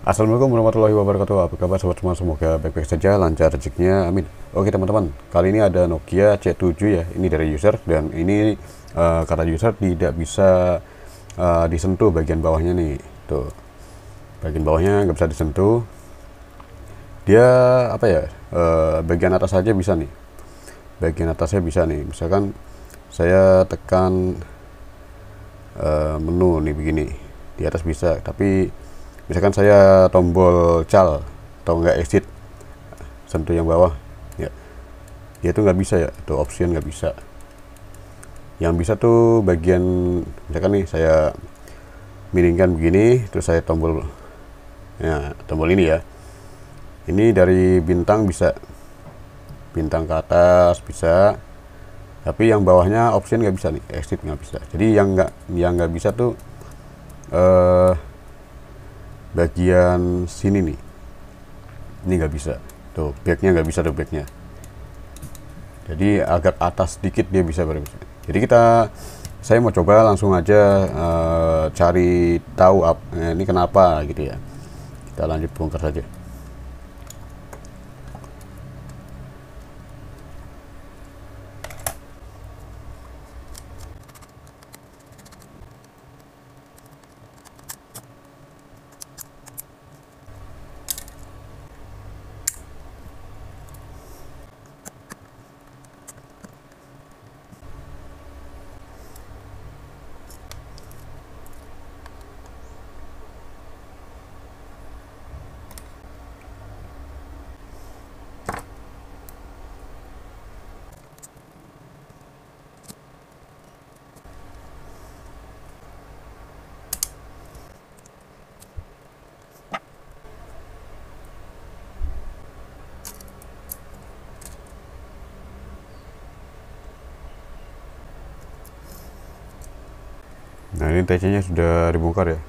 Assalamualaikum warahmatullahi wabarakatuh. Apa kabar sobat semua? Semoga baik-baik saja, lancar rezekinya, amin. Oke teman-teman, kali ini ada Nokia C7 ya. Ini dari user, dan ini kata user tidak bisa disentuh bagian bawahnya nih. Tuh, bagian bawahnya nggak bisa disentuh. Dia apa ya? Bagian atas saja bisa nih. Bagian atasnya bisa nih. Misalkan saya tekan menu nih begini, di atas bisa, tapi misalkan saya tombol cal atau enggak exit, sentuh yang bawah ya, dia itu nggak bisa ya, tuh option nggak bisa. Yang bisa tuh bagian, misalkan nih saya miringkan begini, terus saya tombol ya, tombol ini ya, ini dari bintang bisa, bintang ke atas bisa, tapi yang bawahnya option nggak bisa nih, exit nggak bisa. Jadi yang nggak bisa tuh bagian sini nih, ini nggak bisa tuh, backnya nggak bisa tuh, backnya jadi agak atas sedikit dia bisa, baru bisa. Jadi saya mau coba langsung aja cari tahu ini kenapa gitu ya. Kita lanjut bongkar saja. Nah, ini TC nya sudah dibongkar ya.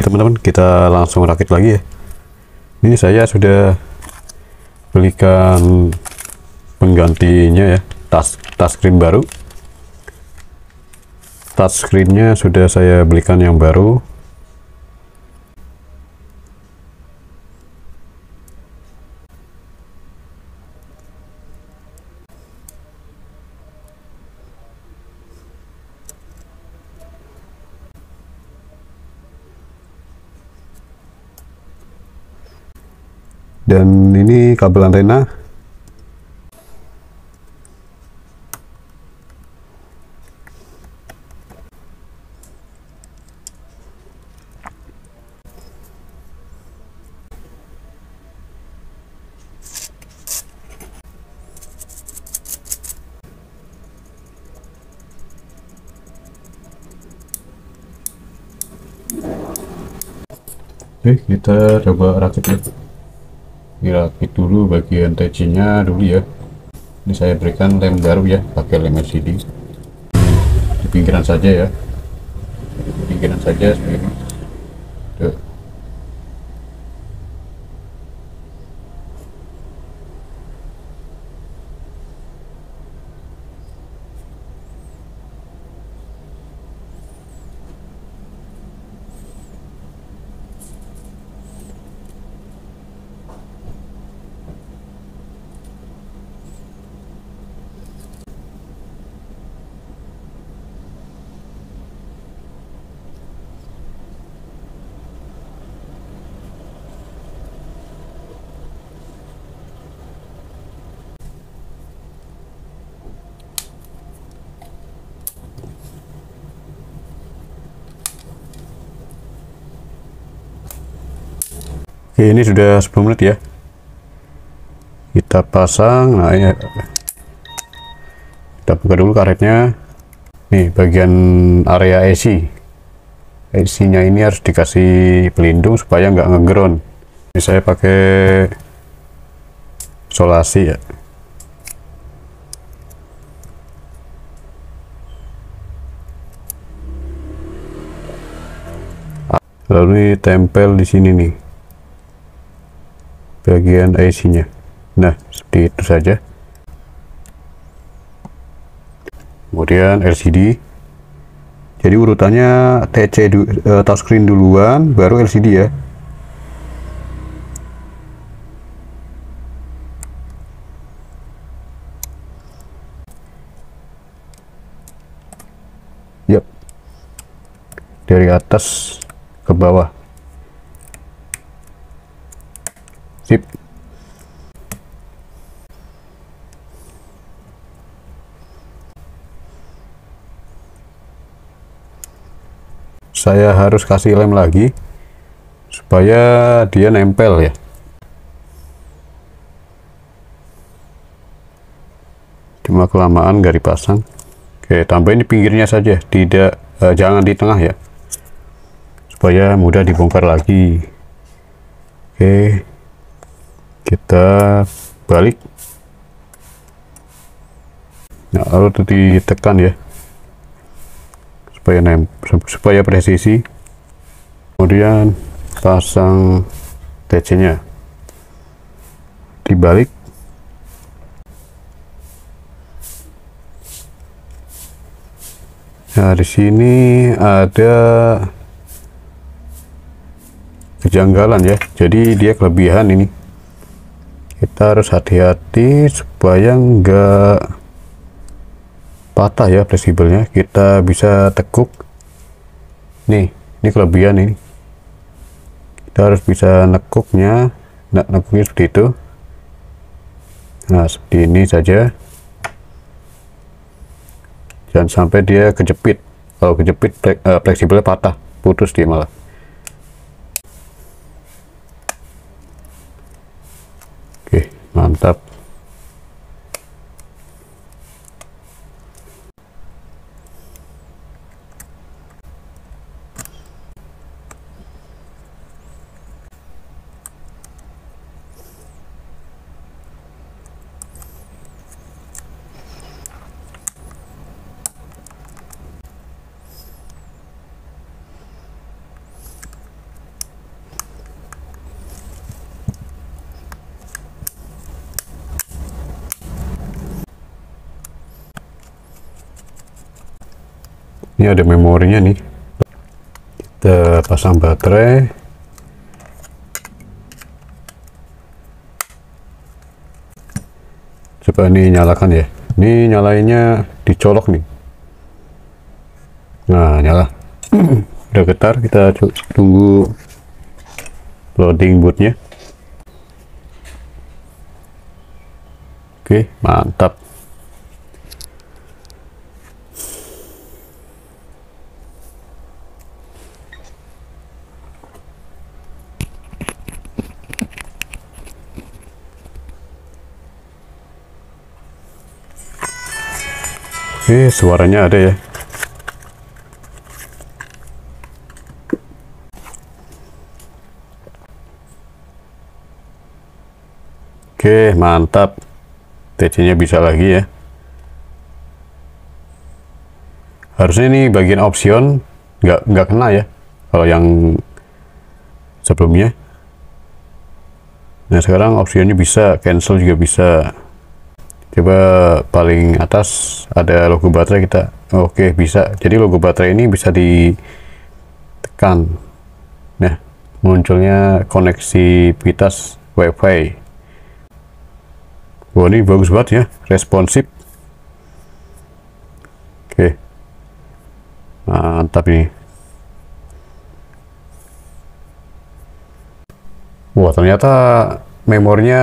Teman-teman, kita langsung rakit lagi ya. Ini saya sudah belikan penggantinya ya, touchscreen baru. Touchscreennya sudah saya belikan yang baru. Dan ini kabel antena Oke, kita coba rakit ya. Dirakit dulu bagian TC nya dulu ya. Ini saya berikan lem baru ya, pakai lem LCD di pinggiran saja ya, di pinggiran saja seperti ini. Tuh. Oke, ini sudah 10 menit ya. Kita pasang. Nah, ini kita buka dulu karetnya. Nih, bagian area AC. AC-nya ini harus dikasih pelindung supaya nggak ngeground. Ini saya pakai isolasi ya. Lalu ditempel di sini nih, bagian IC-nya. Nah, seperti itu saja. Kemudian LCD. Jadi urutannya TC touchscreen duluan, baru LCD ya. Yap. Dari atas ke bawah. Sip. Saya harus kasih lem lagi supaya dia nempel ya. Cuma kelamaan nggak dipasang. Oke, tambahin di pinggirnya saja, tidak jangan di tengah ya, supaya mudah dibongkar lagi. Oke, kita balik. Nah, lalu ditekan ya, supaya presisi. Kemudian pasang TC nya, dibalik. Nah, di sini ada kejanggalan ya, jadi dia kelebihan ini. Kita harus hati-hati supaya enggak patah ya fleksibelnya. Kita bisa tekuk nih, ini kelebihan ini. Kita harus bisa nekuknya. Nah, nekuknya seperti itu. Nah, seperti ini saja, jangan sampai dia kejepit. Kalau kejepit fleksibelnya patah, putus dia malah. Oke, mantap. Ini ada memorinya nih. Kita pasang baterai. Coba ini nyalakan ya. Ini nyalainnya dicolok nih. Nah, nyala. Udah getar, kita tunggu loading bootnya. Oke, mantap. Oke, suaranya ada ya. Oke, mantap. TC-nya bisa lagi ya. Harusnya ini bagian option nggak kena ya kalau yang sebelumnya. Nah, sekarang optionnya bisa, cancel juga bisa. Coba paling atas ada logo baterai kita. Oke, bisa. Jadi logo baterai ini bisa ditekan. Nah, munculnya koneksivitas WiFi. Wah, ini bagus banget ya, responsif. Oke, mantap ini. Wah, ternyata memorinya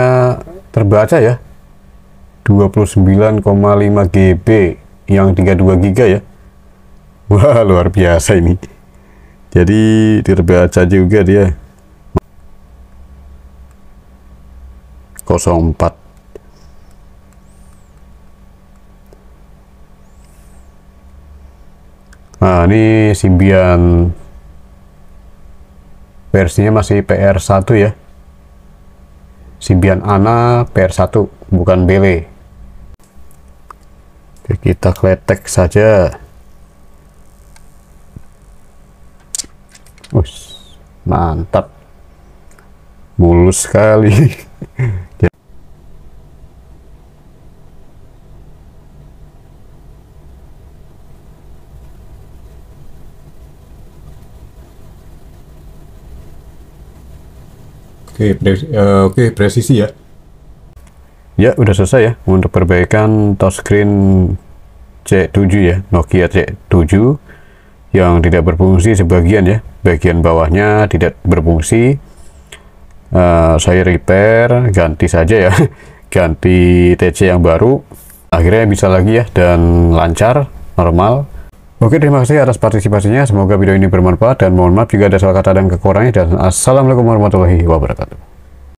terbaca ya, 29,5 GB yang 32 GB ya. Wah, luar biasa ini. Jadi terbaca juga dia. 04. Nah, ini Symbian versinya masih PR1 ya. Symbian ANA PR1, bukan BW. Oke, kita kletek saja. Mantap. Mulus sekali. Oke, presisi ya. Ya, udah selesai ya untuk perbaikan touchscreen C7 ya, Nokia C7 yang tidak berfungsi sebagian ya. Bagian bawahnya tidak berfungsi. Saya repair, ganti saja ya. Ganti TC yang baru. Akhirnya bisa lagi ya dan lancar, normal. Oke, terima kasih atas partisipasinya. Semoga video ini bermanfaat dan mohon maaf jika ada salah kata dan kekurangannya. Dan assalamualaikum warahmatullahi wabarakatuh.